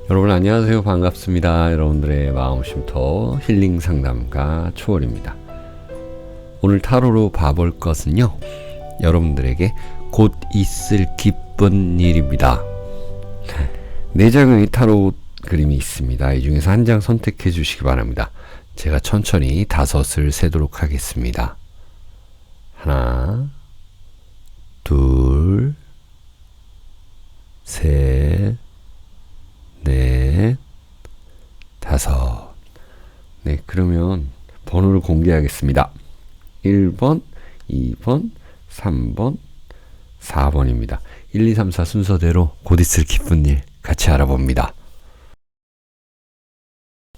여러분 안녕하세요. 반갑습니다. 여러분들의 마음 쉼터 힐링 상담가 초월입니다. 오늘 타로로 봐볼 것은요, 여러분들에게 곧 있을 기쁜 일입니다. 4장의 타로 그림이 있습니다. 이 중에서 한 장 선택해 주시기 바랍니다. 제가 천천히 5을 세도록 하겠습니다. 하나, 둘, 셋, 넷, 5. 네, 그러면 번호를 공개하겠습니다. 1번, 2번, 3번, 4번입니다. 1, 2, 3, 4 순서대로 곧 있을 기쁜 일 같이 알아봅니다.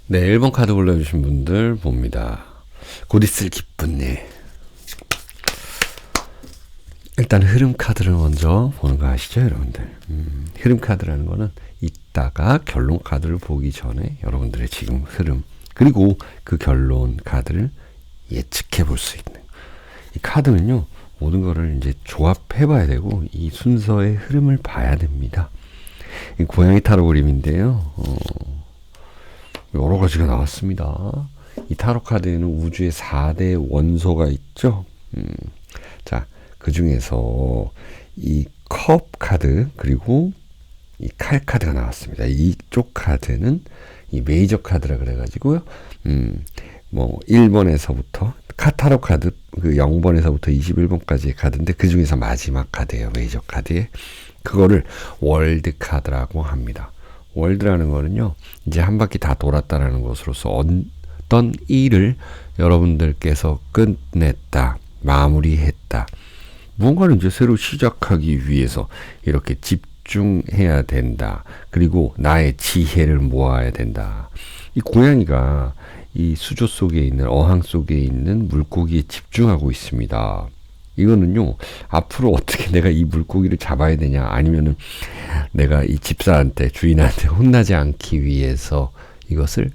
네, 1번 카드 골라주신 분들 봅니다. 곧 있을 기쁜 일. 일단 흐름 카드를 먼저 보는 거 아시죠, 여러분들? 흐름 카드라는 거는 이따가 결론 카드를 보기 전에 여러분들의 지금 흐름, 그리고 그 결론 카드를 예측해 볼 수 있는. 이 카드는요, 모든 거를 이제 조합해 봐야 되고, 이 순서의 흐름을 봐야 됩니다. 이 고양이 타로 그림인데요, 여러 가지가 나왔습니다. 이 타로 카드에는 우주의 4대 원소가 있죠. 자, 그 중에서 이 컵 카드, 그리고 이 칼 카드가 나왔습니다. 이쪽 카드는 이 메이저 카드라 그래가지고요. 뭐 1번에서부터 카타로 카드 그 0번에서부터 21번까지의 카드인데 그 중에서 마지막 카드예요. 메이저 카드에. 그거를 월드 카드라고 합니다. 월드라는 거는요, 이제 한 바퀴 다 돌았다라는 것으로서 어떤 일을 여러분들께서 끝냈다, 마무리했다, 무언가를 이제 새로 시작하기 위해서 이렇게 집중해야 된다. 그리고 나의 지혜를 모아야 된다. 이 고양이가 이 수조 속에 있는, 어항 속에 있는 물고기에 집중하고 있습니다. 이거는요, 앞으로 어떻게 내가 이 물고기를 잡아야 되냐, 아니면은 내가 이 집사한테, 주인한테 혼나지 않기 위해서 이것을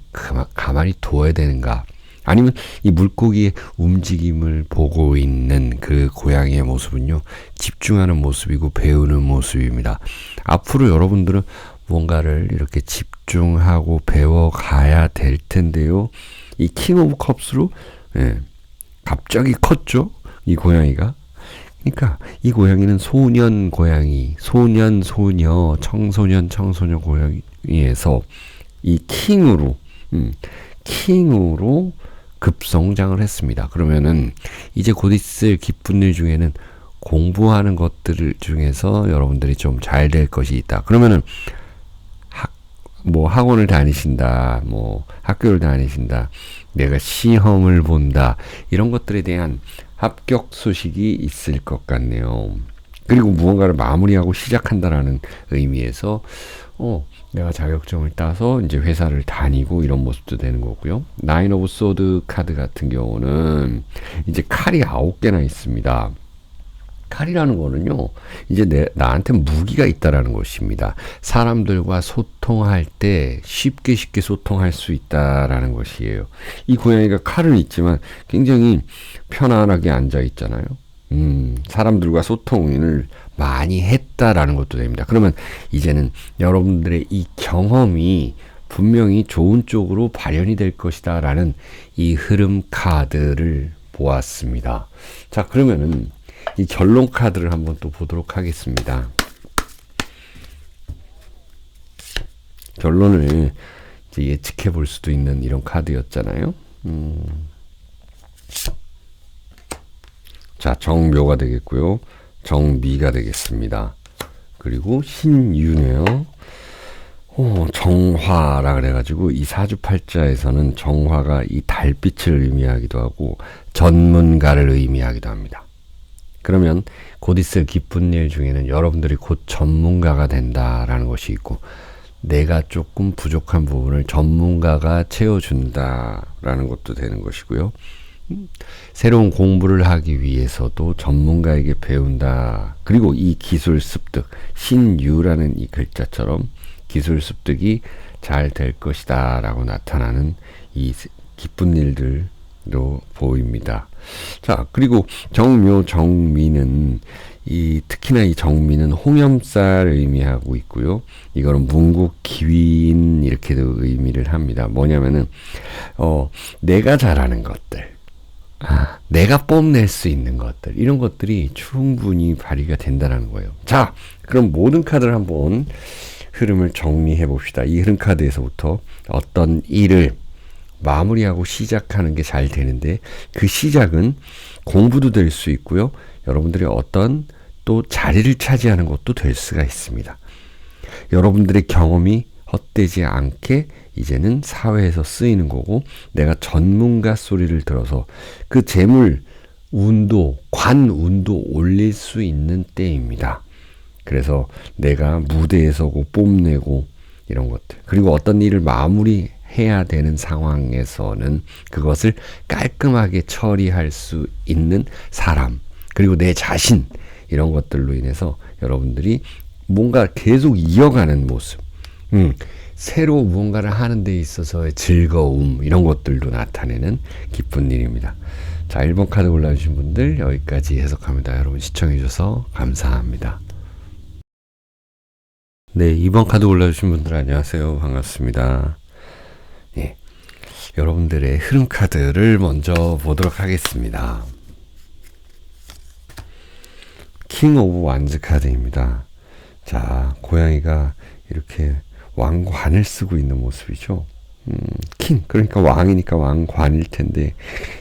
가만히 둬야 되는가, 아니면 이 물고기의 움직임을 보고 있는 그 고양이의 모습은요, 집중하는 모습이고 배우는 모습입니다. 앞으로 여러분들은 뭔가를 이렇게 집중하고 배워가야 될 텐데요. 이 킹 오브 컵스로 갑자기 컸죠, 이 고양이가. 그러니까 이 고양이는 소년 고양이, 소년 소녀, 청소년 청소년 고양이에서 이 킹으로 급성장을 했습니다. 그러면은 이제 곧 있을 기쁜 일 중에는 공부하는 것들 중에서 여러분들이 좀 잘 될 것이 있다. 그러면은 학원을 다니신다, 학교를 다니신다, 내가 시험을 본다, 이런 것들에 대한 합격 소식이 있을 것 같네요. 그리고 무언가를 마무리하고 시작한다라는 의미에서 내가 자격증을 따서 이제 회사를 다니고 이런 모습도 되는 거고요. 나인 오브 소드 카드 같은 경우는 이제 칼이 9개나 있습니다. 칼이라는 거는요, 이제 나한테 무기가 있다라는 것입니다. 사람들과 소통할 때 쉽게 소통할 수 있다라는 것이에요. 이 고양이가 칼은 있지만 굉장히 편안하게 앉아 있잖아요. 사람들과 소통을 많이 했다라는 것도 됩니다. 그러면 이제는 여러분들의 이 경험이 분명히 좋은 쪽으로 발현이 될 것이다 라는 이 흐름 카드를 보았습니다. 자, 그러면은 이 결론 카드를 한번 또 보도록 하겠습니다. 결론을 이제 예측해 볼 수도 있는 이런 카드였잖아요. 자, 정묘가 되겠고요. 정미가 되겠습니다. 그리고 신유네요. 정화라 그래가지고 이 사주팔자에서는 정화가 이 달빛을 의미하기도 하고 전문가를 의미하기도 합니다. 그러면 곧 있을 기쁜 일 중에는 여러분들이 곧 전문가가 된다라는 것이 있고, 내가 조금 부족한 부분을 전문가가 채워준다라는 것도 되는 것이고요. 새로운 공부를 하기 위해서도 전문가에게 배운다. 그리고 이 기술 습득, 신유라는 이 글자처럼 기술 습득이 잘 될 것이다 라고 나타나는 이 기쁜 일들로 보입니다. 자, 그리고 정묘, 정미는 이 특히나 이 정미는 홍염쌀을 의미하고 있고요. 이거는 문국 기윈 이렇게도 의미를 합니다. 뭐냐면은 내가 잘하는 것들, 내가 뽐낼 수 있는 것들, 이런 것들이 충분히 발휘가 된다는 거예요. 자, 그럼 모든 카드를 한번 흐름을 정리해 봅시다. 이 흐름 카드에서부터 어떤 일을 마무리하고 시작하는 게 잘 되는데, 그 시작은 공부도 될 수 있고요. 여러분들이 어떤 또 자리를 차지하는 것도 될 수가 있습니다. 여러분들의 경험이 헛되지 않게 이제는 사회에서 쓰이는 거고, 내가 전문가 소리를 들어서 그 재물 운도, 관 운도 올릴 수 있는 때입니다. 그래서 내가 무대에 서고 뽐내고 이런 것들, 그리고 어떤 일을 마무리해야 되는 상황에서는 그것을 깔끔하게 처리할 수 있는 사람, 그리고 내 자신, 이런 것들로 인해서 여러분들이 뭔가 계속 이어가는 모습, 새로 무언가를 하는 데 있어서의 즐거움, 이런 것들도 나타내는 기쁜 일입니다. 자, 1번 카드 골라주신 분들 여기까지 해석합니다. 여러분 시청해 주셔서 감사합니다. 네, 2번 카드 골라주신 분들 안녕하세요. 반갑습니다. 예, 여러분들의 흐름 카드를 먼저 보도록 하겠습니다. 킹 오브 완즈 카드입니다. 자, 고양이가 이렇게 왕관을 쓰고 있는 모습이죠. 킹, 그러니까 왕이니까 왕관일 텐데,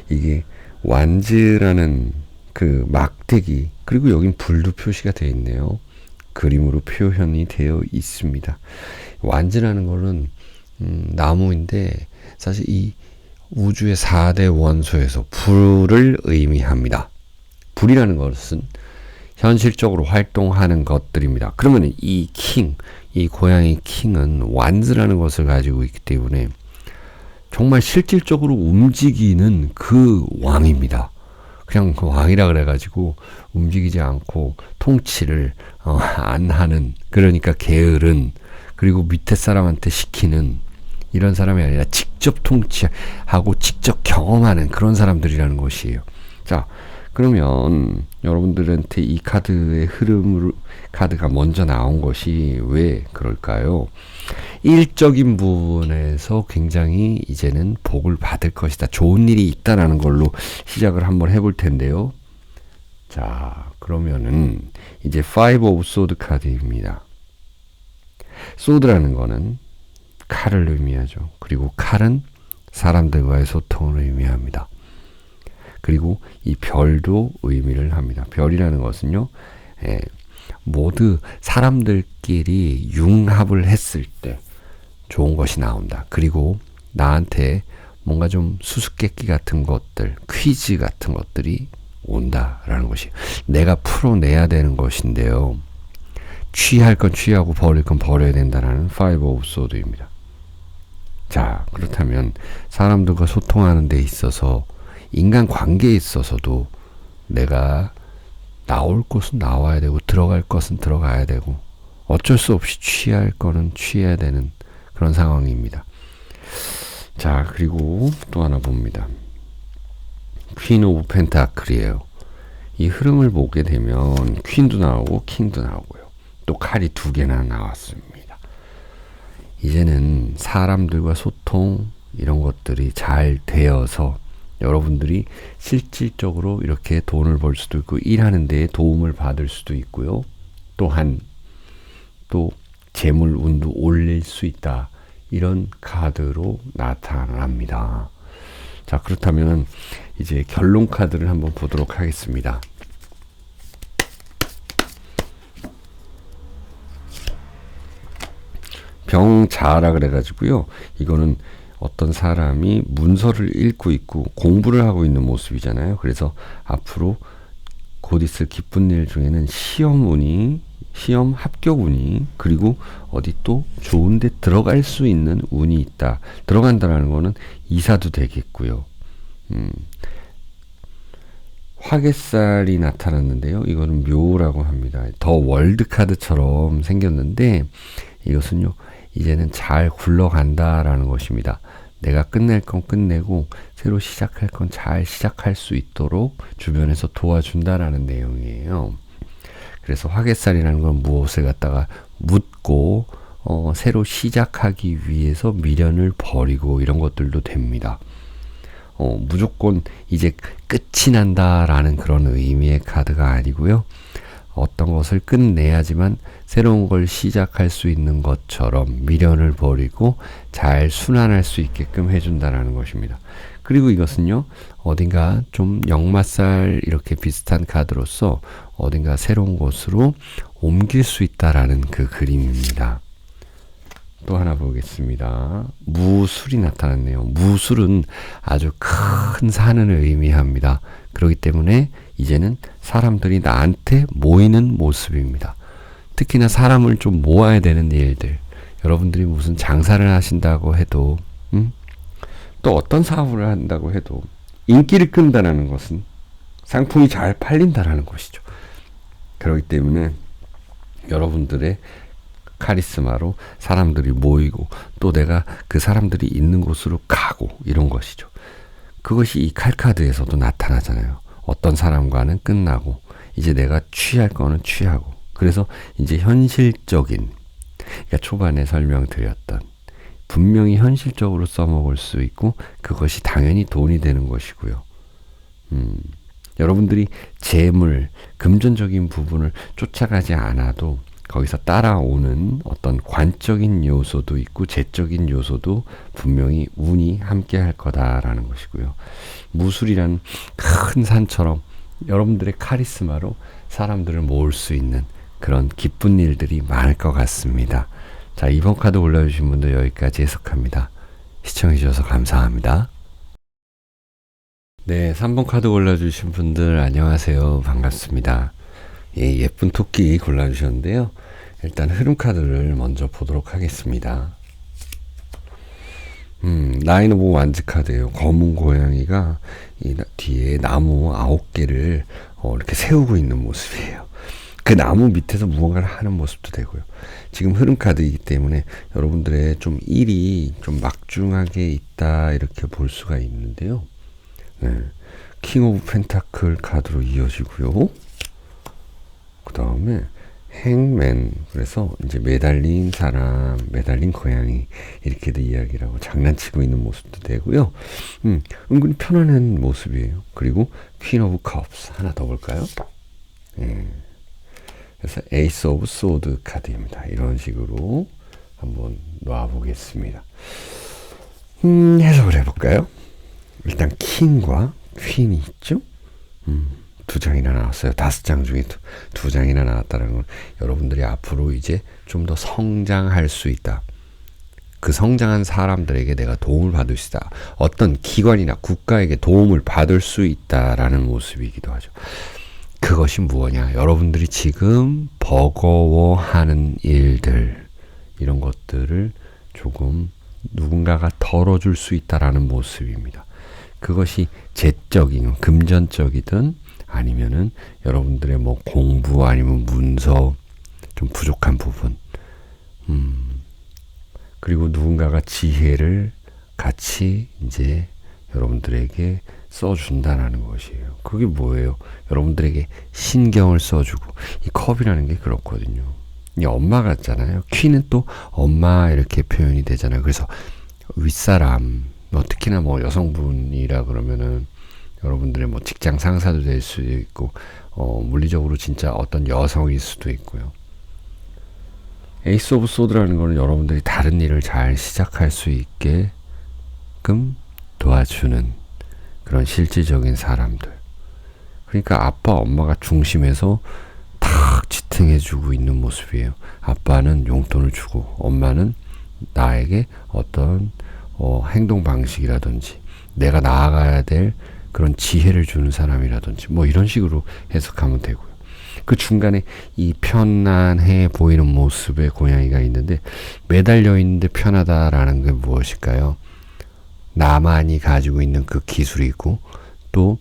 이게 완즈라는 그 막대기, 그리고 여긴 불도 표시가 되어 있네요. 그림으로 표현이 되어 있습니다. 완즈라는 거는 나무인데, 사실 이 우주의 4대 원소에서 불을 의미합니다. 불이라는 것은 현실적으로 활동하는 것들입니다. 그러면 이 킹, 이 고양이 킹은 완즈라는 것을 가지고 있기 때문에 정말 실질적으로 움직이는 그 왕입니다. 그냥 그 왕이라 그래가지고 움직이지 않고 통치를 안 하는, 그러니까 게으른, 그리고 밑에 사람한테 시키는 이런 사람이 아니라 직접 통치하고 직접 경험하는 그런 사람들이라는 것이에요. 자, 그러면 여러분들한테 이 카드의 흐름으로 카드가 먼저 나온 것이 왜 그럴까요? 일적인 부분에서 굉장히 이제는 복을 받을 것이다, 좋은 일이 있다라는 걸로 시작을 한번 해볼 텐데요. 자, 그러면은 이제 5 of Sword 카드입니다. 소드라는 거는 칼을 의미하죠. 그리고 칼은 사람들과의 소통을 의미합니다. 그리고 이 별도 의미를 합니다. 별이라는 것은요, 모두 사람들끼리 융합을 했을 때 좋은 것이 나온다. 그리고 나한테 뭔가 좀 수수께끼 같은 것들, 퀴즈 같은 것들이 온다라는 것이 내가 풀어내야 되는 것인데요. 취할 건 취하고 버릴 건 버려야 된다는 5 of Sword입니다. 자, 그렇다면 사람들과 소통하는 데 있어서, 인간 관계에 있어서도 내가 나올 곳은 나와야 되고 들어갈 것은 들어가야 되고 어쩔 수 없이 취할 거는 취해야 되는 그런 상황입니다. 자, 그리고 또 하나 봅니다. 퀸 오브 펜타클이에요. 이 흐름을 보게 되면 퀸도 나오고 킹도 나오고요. 또 칼이 2개나 나왔습니다. 이제는 사람들과 소통, 이런 것들이 잘 되어서 여러분들이 실질적으로 이렇게 돈을 벌 수도 있고 일하는 데에 도움을 받을 수도 있고요. 또한 또 재물 운도 올릴 수 있다, 이런 카드로 나타납니다. 자, 그렇다면 이제 결론 카드를 한번 보도록 하겠습니다. 병자라 그래가지고요, 이거는 어떤 사람이 문서를 읽고 있고 공부를 하고 있는 모습이잖아요. 그래서 앞으로 곧 있을 기쁜 일 중에는 시험 합격 운이, 그리고 어디 또 좋은 데 들어갈 수 있는 운이 있다. 들어간다라는 거는 이사도 되겠고요. 화개살이 나타났는데요. 이거는 묘라고 합니다. 더 월드 카드처럼 생겼는데, 이것은요, 이제는 잘 굴러간다라는 것입니다. 내가 끝낼 건 끝내고 새로 시작할 건 잘 시작할 수 있도록 주변에서 도와준다라는 내용이에요. 그래서 화개살이라는 건 무엇을 갖다가 묻고 새로 시작하기 위해서 미련을 버리고 이런 것들도 됩니다. 무조건 이제 끝이 난다라는 그런 의미의 카드가 아니고요. 어떤 것을 끝내야지만 새로운 걸 시작할 수 있는 것처럼 미련을 버리고 잘 순환할 수 있게끔 해준다라는 것입니다. 그리고 이것은요, 어딘가 좀 역마살 이렇게 비슷한 카드로서 어딘가 새로운 곳으로 옮길 수 있다라는 그 그림입니다. 또 하나 보겠습니다. 무술이 나타났네요. 무술은 아주 큰 산을 의미합니다. 그렇기 때문에 이제는 사람들이 나한테 모이는 모습입니다. 특히나 사람을 좀 모아야 되는 일들. 여러분들이 무슨 장사를 하신다고 해도 또 어떤 사업을 한다고 해도 인기를 끈다는 것은 상품이 잘 팔린다라는 것이죠. 그렇기 때문에 여러분들의 카리스마로 사람들이 모이고 또 내가 그 사람들이 있는 곳으로 가고 이런 것이죠. 그것이 이 칼카드에서도 나타나잖아요. 어떤 사람과는 끝나고 이제 내가 취할 거는 취하고 그래서 이제 현실적인 그러니까 초반에 설명드렸던 분명히 현실적으로 써먹을 수 있고 그것이 당연히 돈이 되는 것이고요. 여러분들이 재물, 금전적인 부분을 쫓아가지 않아도 거기서 따라오는 어떤 관적인 요소도 있고 재적인 요소도 분명히 운이 함께 할 거다라는 것이고요. 무술이란 큰 산처럼 여러분들의 카리스마로 사람들을 모을 수 있는 그런 기쁜 일들이 많을 것 같습니다. 자, 이번 카드 올려주신 분들 여기까지 해석합니다. 시청해 주셔서 감사합니다. 네, 3번 카드 골라주신 분들 안녕하세요. 반갑습니다. 예, 예쁜 토끼 골라주셨는데요. 일단 흐름 카드를 먼저 보도록 하겠습니다. 나인 오브 완즈 카드예요. 검은 고양이가 이 뒤에 나무 9개를 이렇게 세우고 있는 모습이에요. 그 나무 밑에서 무언가를 하는 모습도 되고요. 지금 흐름 카드이기 때문에 여러분들의 좀 일이 좀 막중하게 있다 이렇게 볼 수가 있는데요. 네. 킹 오브 펜타클 카드로 이어지고요. 그 다음에 행맨, 그래서 이제 매달린 사람, 매달린 고양이 이렇게도 이야기를 하고 장난치고 있는 모습도 되고요. 은근히 편안한 모습이에요. 그리고 퀸 오브 컵스 하나 더 볼까요? 네. 그래서 에이스 오브 소드 카드입니다. 이런 식으로 한번 놔보겠습니다. 해석을 해볼까요? 일단 킹과 퀸이 있죠. 두 장이나 나왔어요. 5장 중에 두 장이나 나왔다는 건 여러분들이 앞으로 이제 좀 더 성장할 수 있다. 그 성장한 사람들에게 내가 도움을 받을 수 있다. 어떤 기관이나 국가에게 도움을 받을 수 있다라는 모습이기도 하죠. 그것이 무엇이냐? 여러분들이 지금 버거워하는 일들 이런 것들을 조금 누군가가 덜어줄 수 있다라는 모습입니다. 그것이 재적인 금전적이든 아니면은 여러분들의 뭐 공부 아니면 문서 좀 부족한 부분 그리고 누군가가 지혜를 같이 이제 여러분들에게 써준다라는 것이에요. 그게 뭐예요? 여러분들에게 신경을 써주고 이 컵이라는 게 그렇거든요. 이 엄마 같잖아요. 퀸은 또 엄마 이렇게 표현이 되잖아요. 그래서 윗사람 특히나 뭐 여성분이라 그러면은 여러분들의 뭐 직장 상사도 될 수도 있고 물리적으로 진짜 어떤 여성일 수도 있고요. 에이스 오브 소드라는 거는 여러분들이 다른 일을 잘 시작할 수 있게끔 도와주는 그런 실질적인 사람들. 그러니까 아빠 엄마가 중심에서 탁 지탱해주고 있는 모습이에요. 아빠는 용돈을 주고 엄마는 나에게 어떤 행동 방식이라든지 내가 나아가야 될 그런 지혜를 주는 사람이라든지 뭐 이런 식으로 해석하면 되고요. 그 중간에 이 편안해 보이는 모습의 고양이가 있는데 매달려 있는데 편하다라는 게 무엇일까요? 나만이 가지고 있는 그 기술이고 또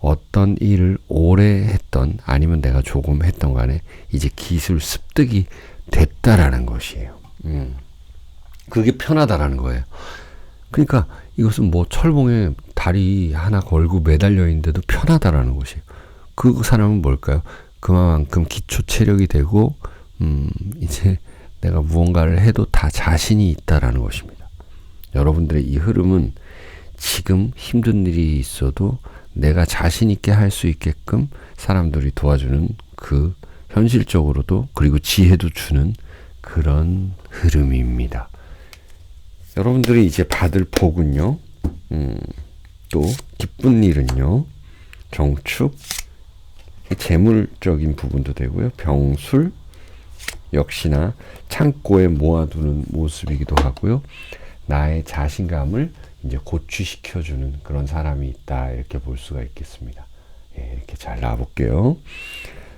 어떤 일을 오래 했던 아니면 내가 조금 했던 간에 이제 기술 습득이 됐다라는 것이에요. 그게 편하다라는 거예요. 그러니까 이것은 뭐 철봉에 다리 하나 걸고 매달려 있는데도 편하다라는 것이에요. 그 사람은 뭘까요? 그만큼 기초 체력이 되고 이제 내가 무언가를 해도 다 자신이 있다라는 것입니다. 여러분들의 이 흐름은 지금 힘든 일이 있어도 내가 자신 있게 할 수 있게끔 사람들이 도와주는 그 현실적으로도 그리고 지혜도 주는 그런 흐름입니다. 여러분들이 이제 받을 복은요. 또 기쁜 일은요. 정축, 재물적인 부분도 되고요. 병술, 역시나 창고에 모아두는 모습이기도 하고요. 나의 자신감을 이제 고취시켜주는 그런 사람이 있다. 이렇게 볼 수가 있겠습니다. 예, 이렇게 잘 놔볼게요.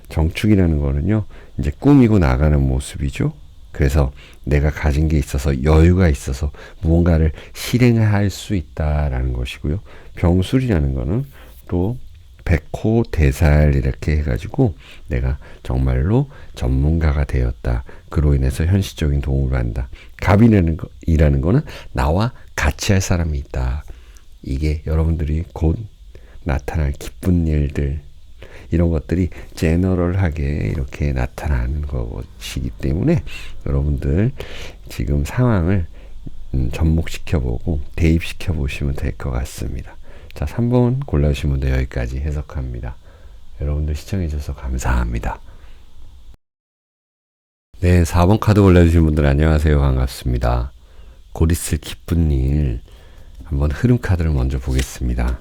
정축이라는 거는요. 이제 꾸미고 나가는 모습이죠. 그래서 내가 가진 게 있어서 여유가 있어서 무언가를 실행할 수 있다라는 것이고요. 병술이라는 거는 또 백호대살 이렇게 해가지고 내가 정말로 전문가가 되었다. 그로 인해서 현실적인 도움을 받는다. 갑이라는 거는 나와 같이 할 사람이 있다. 이게 여러분들이 곧 나타날 기쁜 일들 이런 것들이 제너럴하게 이렇게 나타나는 것이기 때문에 여러분들 지금 상황을 접목시켜보고 대입시켜보시면 될 것 같습니다. 자, 3번 골라주신 분들 여기까지 해석합니다. 여러분들 시청해주셔서 감사합니다. 네, 4번 카드 골라주신 분들 안녕하세요. 반갑습니다. 곧 있을 기쁜 일 한번 흐름 카드를 먼저 보겠습니다.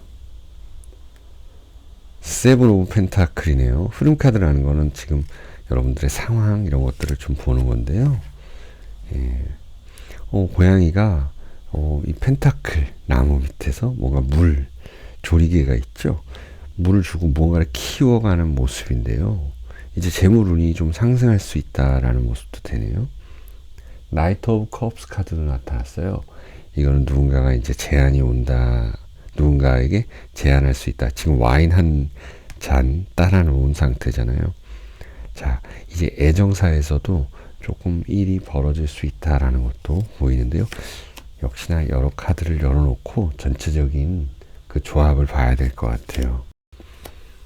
세븐 오브 펜타클이네요. 흐름 카드라는 거는 지금 여러분들의 상황 이런 것들을 좀 보는 건데요. 예. 고양이가 이 펜타클 나무 밑에서 뭔가 물 조리개가 있죠. 물을 주고 무언가를 키워가는 모습인데요. 이제 재물운이 좀 상승할 수 있다라는 모습도 되네요. 나이트 오브 컵스 카드도 나타났어요. 이거는 누군가가 이제 제안이 온다. 누군가에게 제안할 수 있다. 지금 와인 한 잔 따라놓은 상태잖아요. 자, 이제 애정사에서도 조금 일이 벌어질 수 있다라는 것도 보이는데요. 역시나 여러 카드를 열어놓고 전체적인 그 조합을 봐야 될 것 같아요.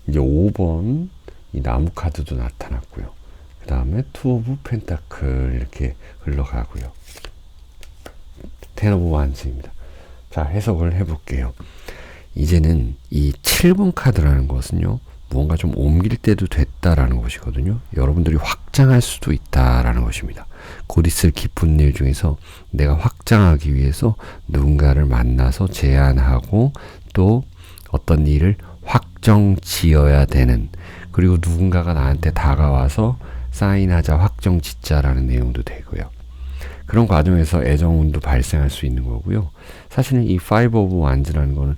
이제 5번 이 나무 카드도 나타났고요. 그 다음에 투 오브 펜타클 이렇게 흘러가고요. 텐 오브 완즈입니다. 자, 해석을 해볼게요. 이제는 이 7번 카드라는 것은요. 무언가 좀 옮길 때도 됐다라는 것이거든요. 여러분들이 확장할 수도 있다라는 것입니다. 곧 있을 기쁜 일 중에서 내가 확장하기 위해서 누군가를 만나서 제안하고 또 어떤 일을 확정 지어야 되는 그리고 누군가가 나한테 다가와서 사인하자 확정 짓자라는 내용도 되고요. 그런 과정에서 애정운도 발생할 수 있는 거고요. 사실은 이 파이브 오브 완즈라는 거는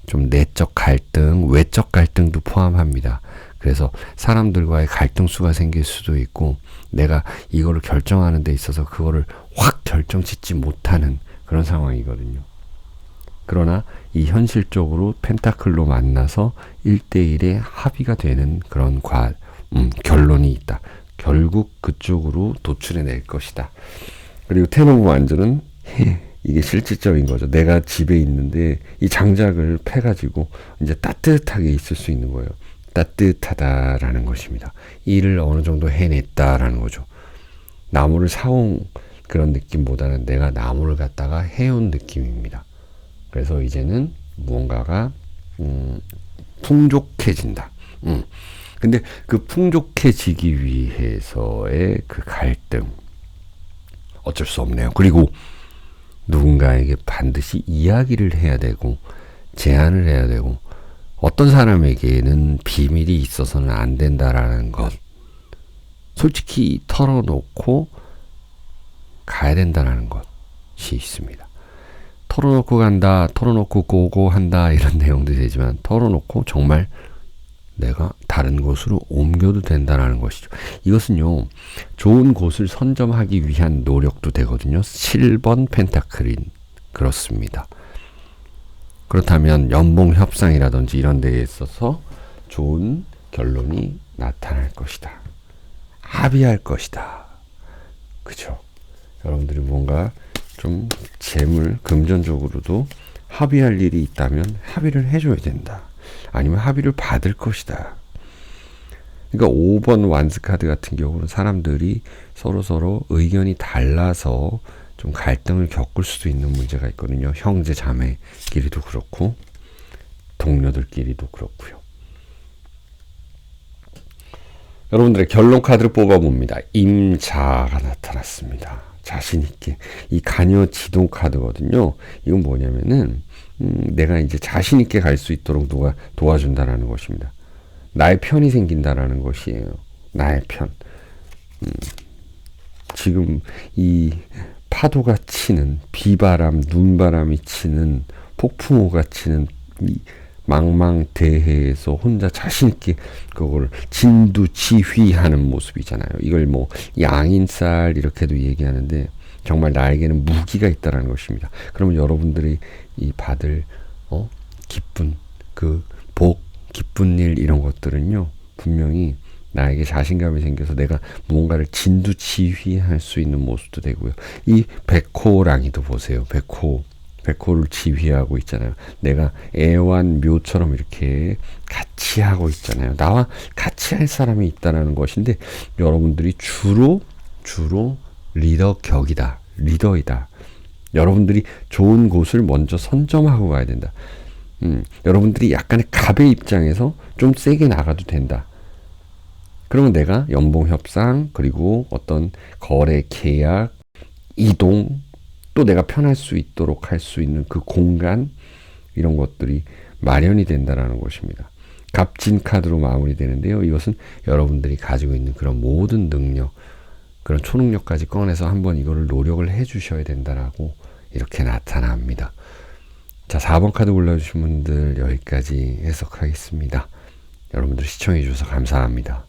좀 내적 갈등, 외적 갈등도 포함합니다. 그래서 사람들과의 갈등수가 생길 수도 있고 내가 이거를 결정하는 데 있어서 그거를 확 결정 짓지 못하는 그런 상황이거든요. 그러나 이 현실적으로 펜타클로 만나서 1대1의 합의가 되는 그런 결론이 있다. 결국 그쪽으로 도출해낼 것이다. 그리고 텐 오브 완즈는 이게 실질적인 거죠. 내가 집에 있는데 이 장작을 패가지고 이제 따뜻하게 있을 수 있는 거예요. 따뜻하다라는 것입니다. 일을 어느 정도 해냈다라는 거죠. 나무를 사온 그런 느낌보다는 내가 나무를 갖다가 해온 느낌입니다. 그래서 이제는 무언가가 풍족해진다. 근데 그 풍족해지기 위해서의 그 갈등 어쩔 수 없네요. 그리고 누군가에게 반드시 이야기를 해야 되고 제안을 해야 되고 어떤 사람에게는 비밀이 있어서는 안 된다라는 것 솔직히 털어놓고 가야 된다는 것이 있습니다. 털어놓고 간다, 털어놓고 고고한다 이런 내용도 되지만 털어놓고 정말 내가 다른 곳으로 옮겨도 된다는 것이죠. 이것은요. 좋은 곳을 선점하기 위한 노력도 되거든요. 7번 펜타클인 그렇습니다. 그렇다면 연봉 협상이라든지 이런 데에 있어서 좋은 결론이 나타날 것이다. 합의할 것이다. 그죠? 여러분들이 뭔가 좀 재물, 금전적으로도 합의할 일이 있다면 합의를 해줘야 된다. 아니면 합의를 받을 것이다. 그러니까 5번 완스 카드 같은 경우는 사람들이 서로 의견이 달라서 좀 갈등을 겪을 수도 있는 문제가 있거든요. 형제 자매끼리도 그렇고 동료들끼리도 그렇고요. 여러분들의 결론 카드를 뽑아봅니다. 임자가 나타났습니다. 자신있게. 이 가녀 지동 카드거든요. 이건 뭐냐면은 내가 이제 자신있게 갈 수 있도록 누가 도와준다라는 것입니다. 나의 편이 생긴다라는 것이에요. 나의 편. 지금 이 파도가 치는 비바람, 눈바람이 치는 폭풍우가 치는 이 망망대해에서 혼자 자신있게 그걸 진두지휘하는 모습이잖아요. 이걸 뭐 양인쌀 이렇게도 얘기하는데 정말 나에게는 무기가 있다는 것입니다. 그러면 여러분들이 이 받을 기쁜 그 복, 기쁜 일 이런 것들은요 분명히 나에게 자신감이 생겨서 내가 무언가를 진두지휘할 수 있는 모습도 되고요. 이 백호랑이도 보세요. 백호를 지휘하고 있잖아요. 내가 애완묘처럼 이렇게 같이 하고 있잖아요. 나와 같이 할 사람이 있다는 것인데 여러분들이 주로 리더격이다. 리더이다. 여러분들이 좋은 곳을 먼저 선점하고 가야 된다. 여러분들이 약간의 갑의 입장에서 좀 세게 나가도 된다. 그러면 내가 연봉 협상 그리고 어떤 거래 계약 이동 또 내가 편할 수 있도록 할 수 있는 그 공간 이런 것들이 마련이 된다는 것입니다. 갑진 카드로 마무리되는데요. 이것은 여러분들이 가지고 있는 그런 모든 능력 그런 초능력까지 꺼내서 한번 이거를 노력을 해주셔야 된다라고 이렇게 나타납니다. 자, 4번 카드 골라주신 분들 여기까지 해석하겠습니다. 여러분들 시청해 주셔서 감사합니다.